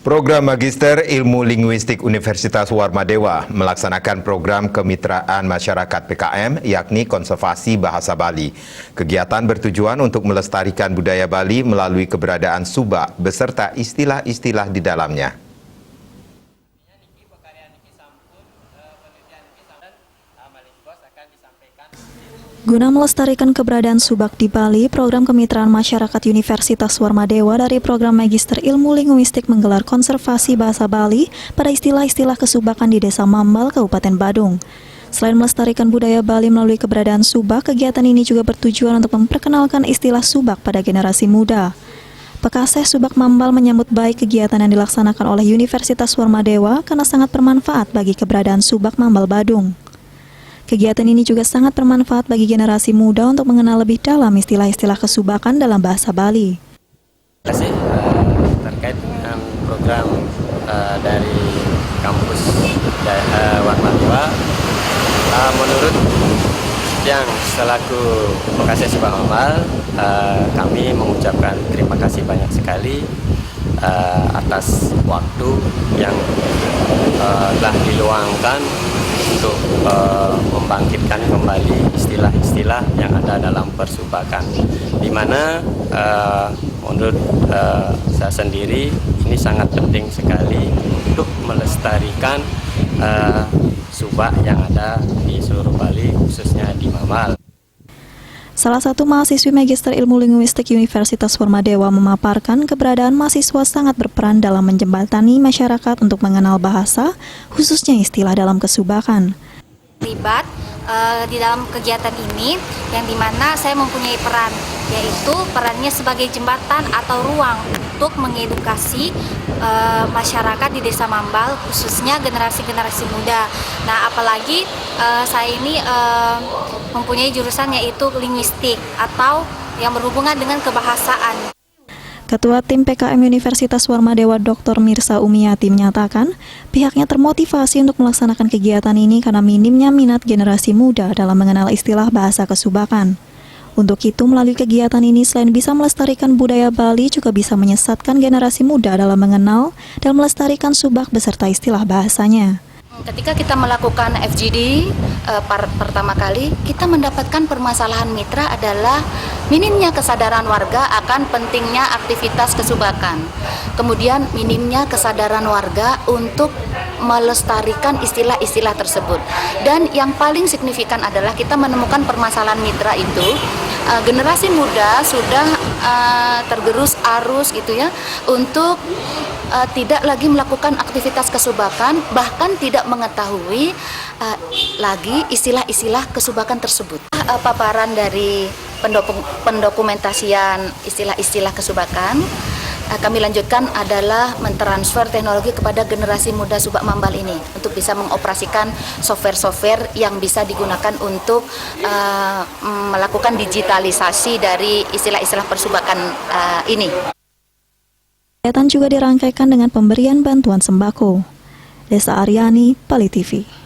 Program Magister Ilmu Linguistik Universitas Warmadewa melaksanakan program Kemitraan Masyarakat PKM, yakni Konservasi Bahasa Bali. Kegiatan bertujuan untuk melestarikan budaya Bali melalui keberadaan subak beserta istilah-istilah di dalamnya. Guna melestarikan keberadaan subak di Bali, program Kemitraan Masyarakat Universitas Warmadewa dari program Magister Ilmu Linguistik menggelar konservasi bahasa Bali pada istilah-istilah kesubakan di Desa Mambal, Kabupaten Badung. Selain melestarikan budaya Bali melalui keberadaan subak, kegiatan ini juga bertujuan untuk memperkenalkan istilah subak pada generasi muda. Pekaseh Subak Mambal menyambut baik kegiatan yang dilaksanakan oleh Universitas Warmadewa karena sangat bermanfaat bagi keberadaan subak Mambal Badung. Kegiatan ini juga sangat bermanfaat bagi generasi muda untuk mengenal lebih dalam istilah-istilah kesubakan dalam bahasa Bali. Terima kasih terkait dengan program dari kampus Warmadewa. Menurut yang selaku Pekaseh Subak Mambal, kami mengucapkan terima kasih banyak sekali atas waktu yang telah diluangkan untuk membangkitkan kembali istilah-istilah yang ada dalam persubakan, di mana menurut saya sendiri ini sangat penting sekali untuk melestarikan subak yang ada di seluruh Bali, khususnya di Mambal. Salah satu mahasiswi Magister Ilmu Linguistik Universitas Warmadewa memaparkan keberadaan mahasiswa sangat berperan dalam menjembatani masyarakat untuk mengenal bahasa, khususnya istilah dalam kesubakan. Terlibat di dalam kegiatan ini yang dimana saya mempunyai peran, yaitu perannya sebagai jembatan atau ruang untuk mengedukasi masyarakat di Desa Mambal, khususnya generasi-generasi muda. Nah, apalagi saya ini mempunyai jurusan yaitu linguistik atau yang berhubungan dengan kebahasaan. Ketua Tim PKM Universitas Warmadewa Dr. Mirsa Umiyati menyatakan pihaknya termotivasi untuk melaksanakan kegiatan ini karena minimnya minat generasi muda dalam mengenal istilah bahasa kesubakan. Untuk itu, melalui kegiatan ini selain bisa melestarikan budaya Bali, juga bisa menyesatkan generasi muda dalam mengenal dan melestarikan subak beserta istilah bahasanya. Ketika kita melakukan FGD pertama kali, kita mendapatkan permasalahan mitra adalah minimnya kesadaran warga akan pentingnya aktivitas kesubakan. Kemudian minimnya kesadaran warga untuk melestarikan istilah-istilah tersebut. Dan yang paling signifikan adalah kita menemukan permasalahan mitra itu, generasi muda sudah tergerus arus gitu ya, untuk tidak lagi melakukan aktivitas kesubakan, bahkan tidak mengetahui lagi istilah-istilah kesubakan tersebut. Paparan dari pendokumentasian istilah-istilah kesubakan kami lanjutkan adalah mentransfer teknologi kepada generasi muda Subak Mambal ini untuk bisa mengoperasikan software-software yang bisa digunakan untuk melakukan digitalisasi dari istilah-istilah persubakan ini. Kegiatan juga dirangkaikan dengan pemberian bantuan sembako. Desa Aryani, Bali TV.